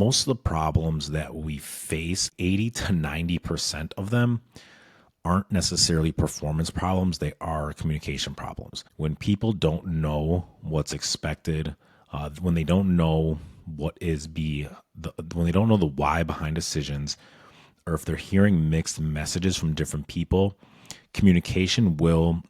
most of the problems that we face, 80 to 90% of them aren't necessarily performance problems. They are communication problems. When people don't know what's expected, when they don't know when they don't know the why behind decisions, or if they're hearing mixed messages from different people, communication will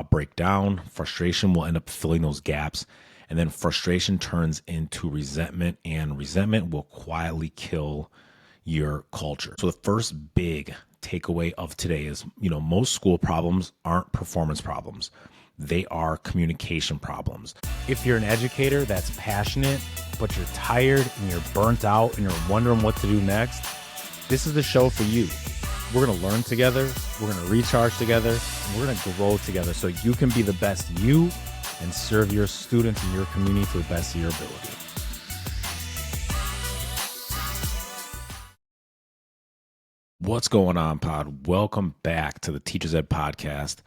break down. Frustration will end up filling those gaps. And then frustration turns into resentment, and resentment will quietly kill your culture. So the first big takeaway of today is, most school problems aren't performance problems. They are communication problems. If you're an educator that's passionate, but you're tired and you're burnt out and you're wondering what to do next, this is the show for you. We're going to learn together, we're going to recharge together, and we're going to grow together so you can be the best you and serve your students and your community to the best of your ability. What's going on, Pod? Welcome back to the Teachers Ed Podcast.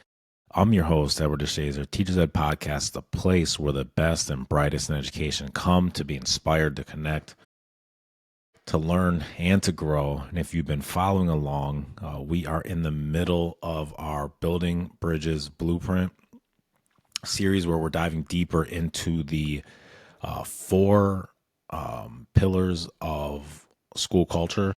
I'm your host, DeShazer. Teachers Ed Podcast is the place where the best and brightest in education come to be inspired, to connect, to learn, and to grow. And if you've been following along, we are in the middle of our Building Bridges Blueprint series, where we're diving deeper into the four pillars of school culture.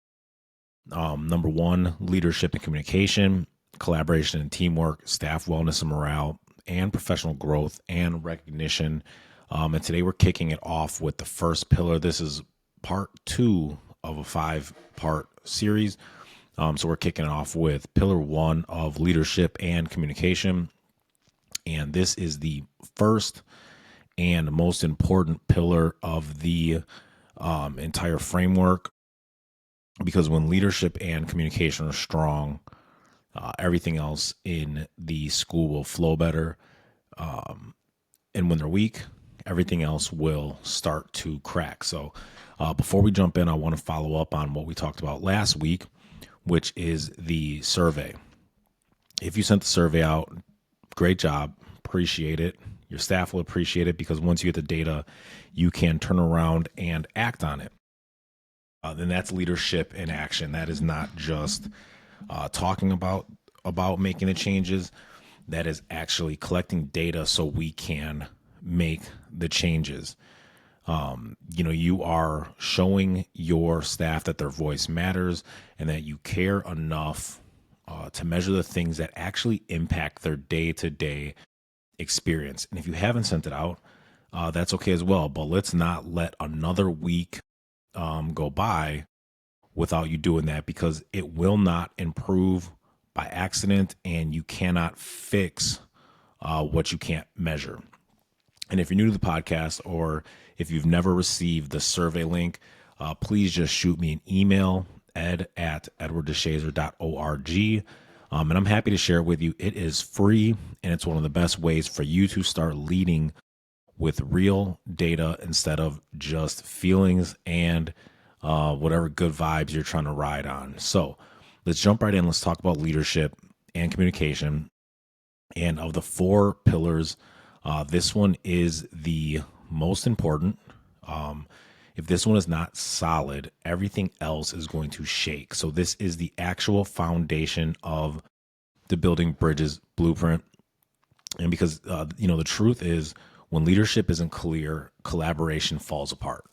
Number one, leadership and communication, collaboration and teamwork, staff wellness and morale, and professional growth and recognition. And today we're kicking it off with the first pillar. This is part 2 of a 5-part series. So we're kicking it off with pillar 1 of leadership and communication. And this is the first and most important pillar of the entire framework, because when leadership and communication are strong, everything else in the school will flow better. And when they're weak, everything else will start to crack. So before we jump in, I want to follow up on what we talked about last week, which is the survey. If you sent the survey out, great job. Appreciate it. Your staff will appreciate it, because once you get the data, you can turn around and act on it. Then that's leadership in action. That is not just talking about making the changes. That is actually collecting data so we can make the changes. You are showing your staff that their voice matters and that you care enough to measure the things that actually impact their day-to-day experience. And if you haven't sent it out, that's okay as well. But let's not let another week go by without you doing that, because it will not improve by accident, and you cannot fix what you can't measure. And if you're new to the podcast, or if you've never received the survey link, please just shoot me an email, ed@edwarddeshazer.org. And I'm happy to share it with you. It is free, and it's one of the best ways for you to start leading with real data instead of just feelings and whatever good vibes you're trying to ride on. So let's jump right in. Let's talk about leadership and communication. And of the 4 pillars, this one is the most important. If this one is not solid, everything else is going to shake. So this is the actual foundation of the Building Bridges Blueprint. And because, the truth is, when leadership isn't clear, collaboration falls apart.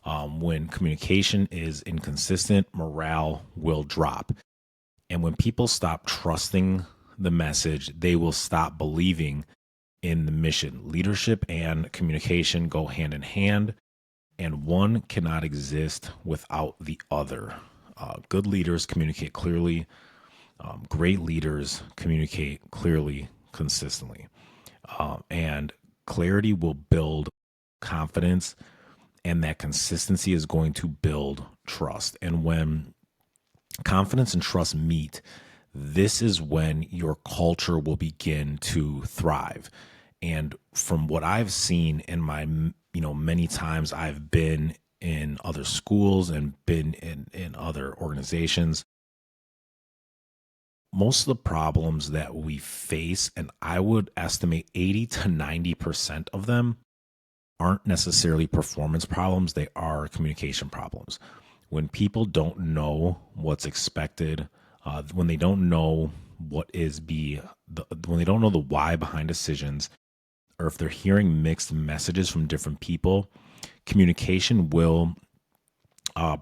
When communication is inconsistent, morale will drop. And when people stop trusting the message, they will stop believing in the mission. Leadership and communication go hand in hand, and one cannot exist without the other. Good leaders communicate clearly. Great leaders communicate clearly, consistently. And clarity will build confidence, and that consistency is going to build trust. And when confidence and trust meet, this is when your culture will begin to thrive. And from what I've seen in my, many times I've been in other schools and been in other organizations, most of the problems that we face, and I would estimate 80 to 90% of them, aren't necessarily performance problems, they are communication problems. When people don't know what's expected, when they don't know when they don't know the why behind decisions, or if they're hearing mixed messages from different people, communication will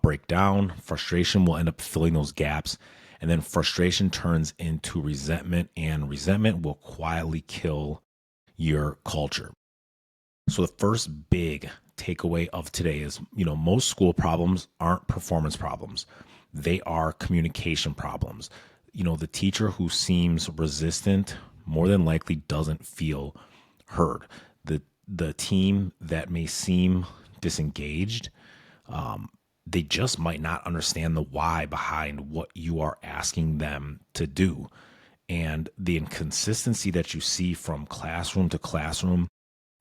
break down. Frustration will end up filling those gaps. And then frustration turns into resentment, and resentment will quietly kill your culture. So the first big takeaway of today is, most school problems aren't performance problems. They are communication problems. The teacher who seems resistant more than likely doesn't feel heard. The team that may seem disengaged, they just might not understand the why behind what you are asking them to do. And the inconsistency that you see from classroom to classroom,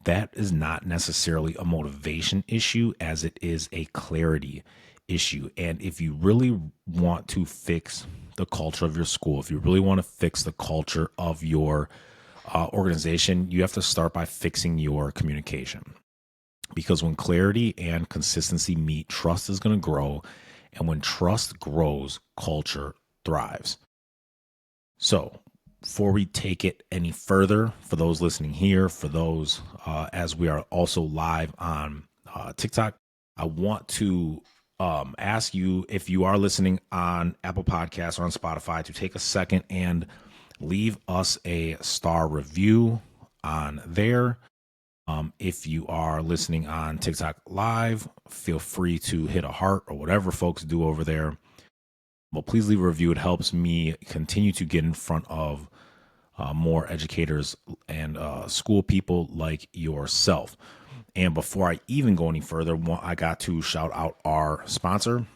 that is not necessarily a motivation issue as it is a clarity issue. And if you really want to fix the culture of your school, if you really want to fix the culture of your organization, you have to start by fixing your communication. Because when clarity and consistency meet, trust is going to grow. And when trust grows, culture thrives. So before we take it any further, for those listening here, for those as we are also live on TikTok, I want to ask you, if you are listening on Apple Podcasts or on Spotify, to take a second and leave us a star review on there. If you are listening on TikTok live, feel free to hit a heart or whatever folks do over there. Well, please leave a review. It helps me continue to get in front of more educators and school people like yourself. And before I even go any further, I got to shout out our sponsor,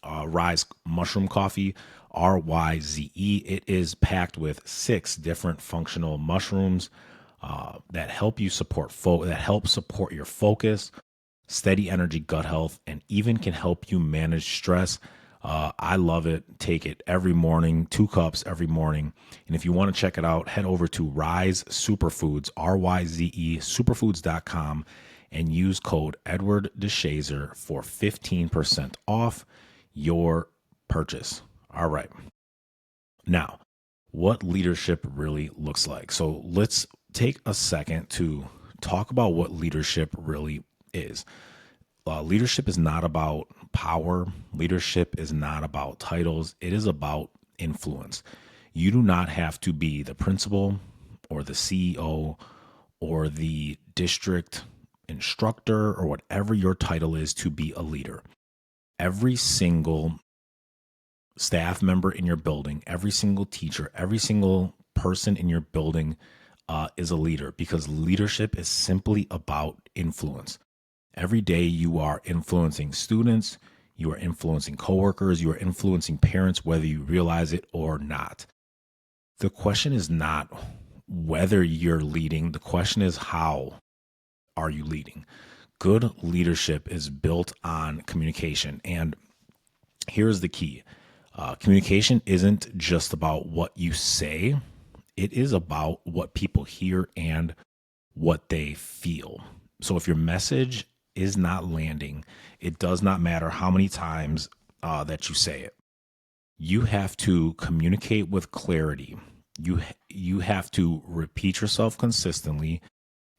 Rise Mushroom Coffee, RYZE. It is packed with 6 different functional mushrooms that help you support your focus, steady energy, gut health, and even can help you manage stress. I love it. Take it every morning, 2 cups every morning. And if you want to check it out, head over to Rise Superfoods, RYZE superfoods.com, and use code Edward DeShazer for 15% off your purchase. All right. Now, what leadership really looks like. So let's take a second to talk about what leadership really is. Leadership is not about power. Leadership is not about titles. It is about influence. You do not have to be the principal or the CEO or the district instructor or whatever your title is to be a leader. Every single staff member in your building, every single teacher, every single person in your building is a leader, because leadership is simply about influence. Every day you are influencing students, you are influencing coworkers, you are influencing parents, whether you realize it or not. The question is not whether you're leading. The question is, how are you leading? Good leadership is built on communication. And here's the key. Communication isn't just about what you say. It is about what people hear and what they feel. So if your message is not landing, it does not matter how many times that you say it. You have to communicate with clarity. You have to repeat yourself consistently,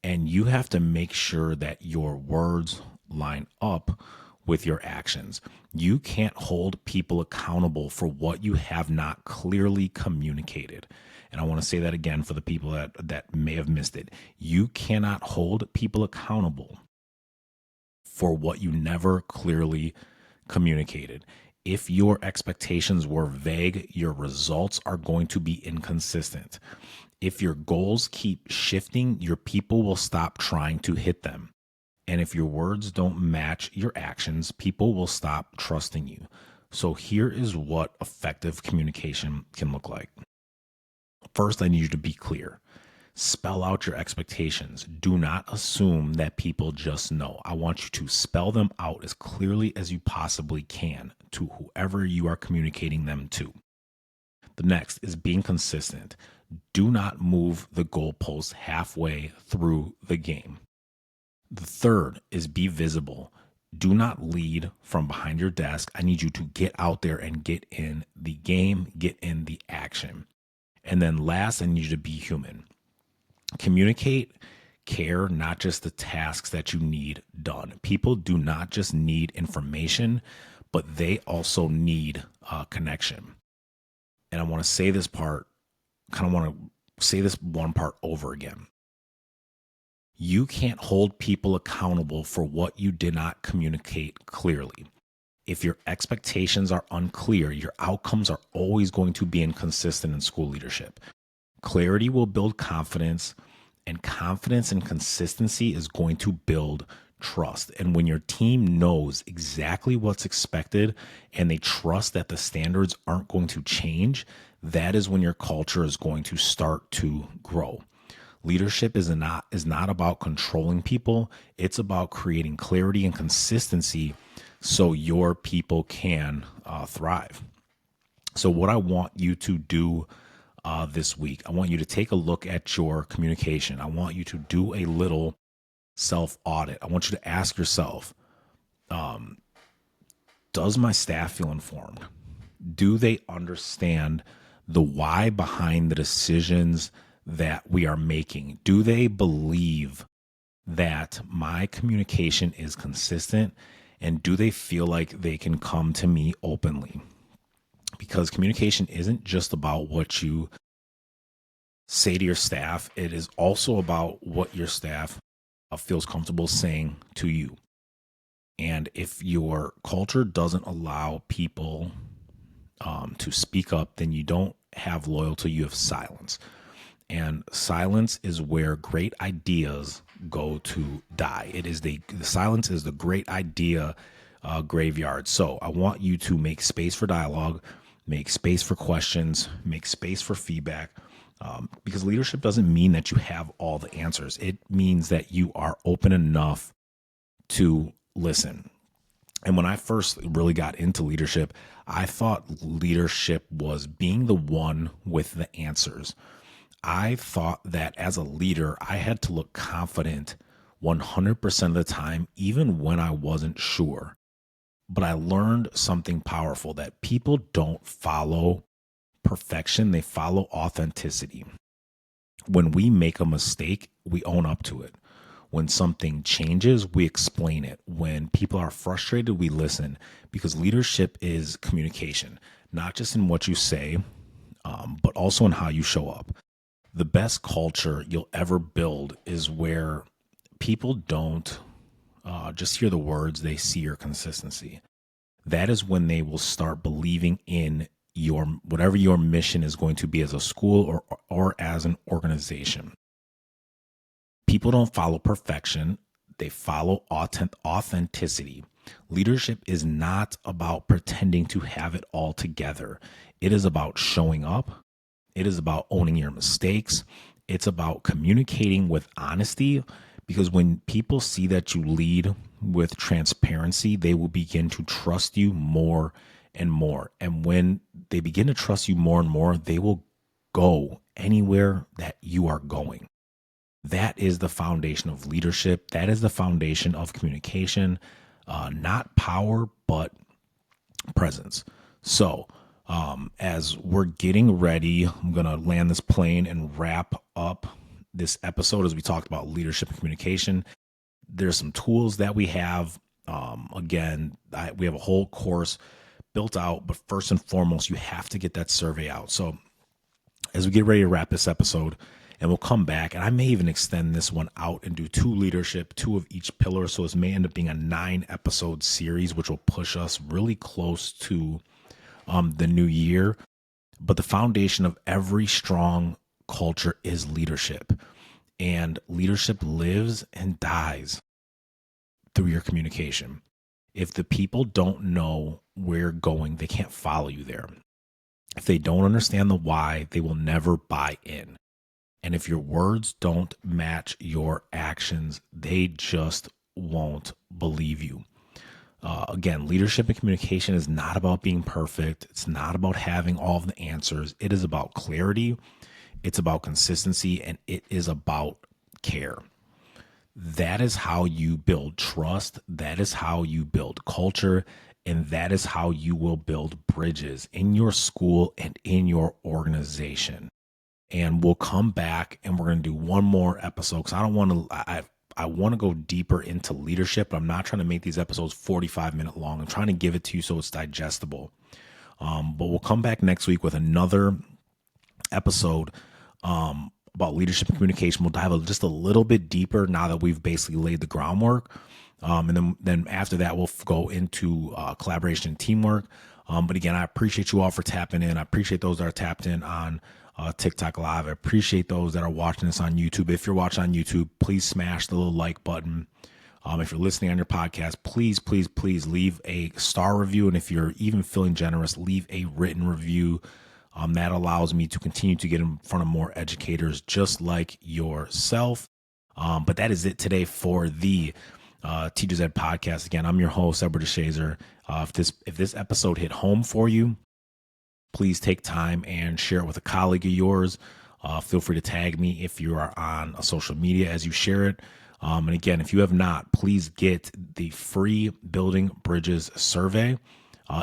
and you have to make sure that your words line up with your actions. You can't hold people accountable for what you have not clearly communicated. And I want to say that again for the people that may have missed it. You cannot hold people accountable for what you never clearly communicated. If your expectations were vague, your results are going to be inconsistent. If your goals keep shifting, your people will stop trying to hit them. And if your words don't match your actions, people will stop trusting you. So here is what effective communication can look like. First, I need you to be clear. Spell out your expectations. Do not assume that people just know. I want you to spell them out as clearly as you possibly can to whoever you are communicating them to. The next is being consistent. Do not move the goalpost halfway through the game. The third is be visible. Do not lead from behind your desk. I need you to get out there and get in the game, get in the action. And then last, I need you to be human. Communicate, care, not just the tasks that you need done. People do not just need information, but they also need connection. And I want to say this part, kind of want to say this one part over again. You can't hold people accountable for what you did not communicate clearly. If your expectations are unclear, your outcomes are always going to be inconsistent in school leadership. Clarity will build confidence, and confidence and consistency is going to build trust. And when your team knows exactly what's expected and they trust that the standards aren't going to change, that is when your culture is going to start to grow. Leadership is not about controlling people. It's about creating clarity and consistency so your people can thrive. So what I want you to do this week, I want you to take a look at your communication. I want you to do a little self-audit. I want you to ask yourself, does my staff feel informed? Do they understand the why behind the decisions that we are making? Do they believe that my communication is consistent? And do they feel like they can come to me openly? Because communication isn't just about what you say to your staff. It is also about what your staff feels comfortable saying to you. And if your culture doesn't allow people to speak up, then you don't have loyalty, you have silence. And silence is where great ideas go to die. The silence is the great idea graveyard. So I want you to make space for dialogue, make space for questions, make space for feedback. Because leadership doesn't mean that you have all the answers. It means that you are open enough to listen. And when I first really got into leadership, I thought leadership was being the one with the answers. I thought that as a leader, I had to look confident 100% of the time, even when I wasn't sure. But I learned something powerful, that people don't follow perfection, they follow authenticity. When we make a mistake, we own up to it. When something changes, we explain it. When people are frustrated, we listen, because leadership is communication, not just in what you say, but also in how you show up. The best culture you'll ever build is where people don't just hear the words, they see your consistency. That is when they will start believing in your whatever your mission is going to be as a school or as an organization. People don't follow perfection, they follow authenticity. Leadership is not about pretending to have it all together. It is about showing up. It is about owning your mistakes. It's about communicating with honesty, because when people see that you lead with transparency, they will begin to trust you more and more. And when they begin to trust you more and more, they will go anywhere that you are going. That is the foundation of leadership. That is the foundation of communication, not power, but presence. So, as we're getting ready, I'm going to land this plane and wrap up this episode as we talked about leadership and communication. There's some tools that we have. We have a whole course built out, but first and foremost, you have to get that survey out. So as we get ready to wrap this episode, and we'll come back, and I may even extend this one out and do 2 leadership, 2 of each pillar. So this may end up being a 9-episode series, which will push us really close to the new year. But the foundation of every strong culture is leadership. And leadership lives and dies through your communication. If the people don't know where you're going, they can't follow you there. If they don't understand the why, they will never buy in. And if your words don't match your actions, they just won't believe you. Again, leadership and communication is not about being perfect. It's not about having all of the answers. It is about clarity. It's about consistency, and it is about care. That is how you build trust. That is how you build culture. And that is how you will build bridges in your school and in your organization. And we'll come back and we're going to do one more episode because I want to go deeper into leadership. But I'm not trying to make these episodes 45-minute long. I'm trying to give it to you so it's digestible. But we'll come back next week with another episode about leadership and communication. We'll dive just a little bit deeper now that we've basically laid the groundwork. And then after that, we'll go into collaboration and teamwork. But again, I appreciate you all for tapping in. I appreciate those that are tapped in on TikTok Live. I appreciate those that are watching this on YouTube. If you're watching on YouTube, please smash the little like button. If you're listening on your podcast, please, please, please leave a star review. And if you're even feeling generous, leave a written review. That allows me to continue to get in front of more educators just like yourself. But that is it today for the Teachers Ed podcast. Again, I'm your host, Edward DeShazer. If this episode hit home for you, please take time and share it with a colleague of yours. Feel free to tag me if you are on a social media as you share it. And again, if you have not, please get the free Building Bridges survey.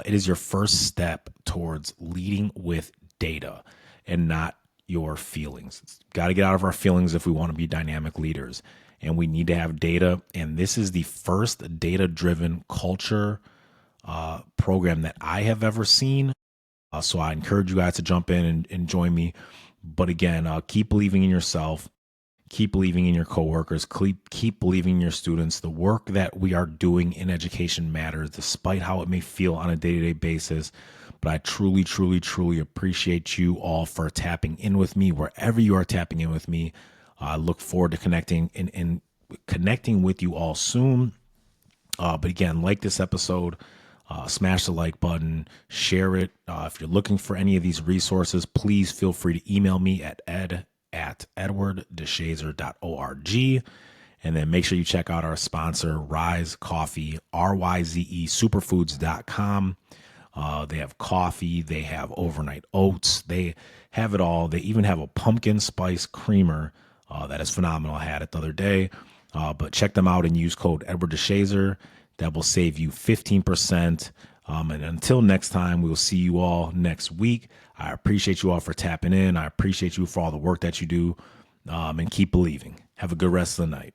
It is your first step towards leading with data and not your feelings. Got to get out of our feelings if we want to be dynamic leaders. And we need to have data. And this is the first data-driven culture program that I have ever seen. So I encourage you guys to jump in and join me. But again, keep believing in yourself. Keep believing in your coworkers. Keep believing in your students. The work that we are doing in education matters, despite how it may feel on a day-to-day basis. But I truly, truly, truly appreciate you all for tapping in with me wherever you are tapping in with me. I look forward to connecting and connecting with you all soon. But again, like this episode, smash the like button, share it. If you're looking for any of these resources, please feel free to email me at edwarddeshazer.org. And then make sure you check out our sponsor, Rise Coffee, RYZE superfoods.com. They have coffee. They have overnight oats. They have it all. They even have a pumpkin spice creamer that is phenomenal. I had it the other day. But check them out and use code Edward DeShazer. That will save you 15%. And until next time, we will see you all next week. I appreciate you all for tapping in. I appreciate you for all the work that you do. And keep believing. Have a good rest of the night.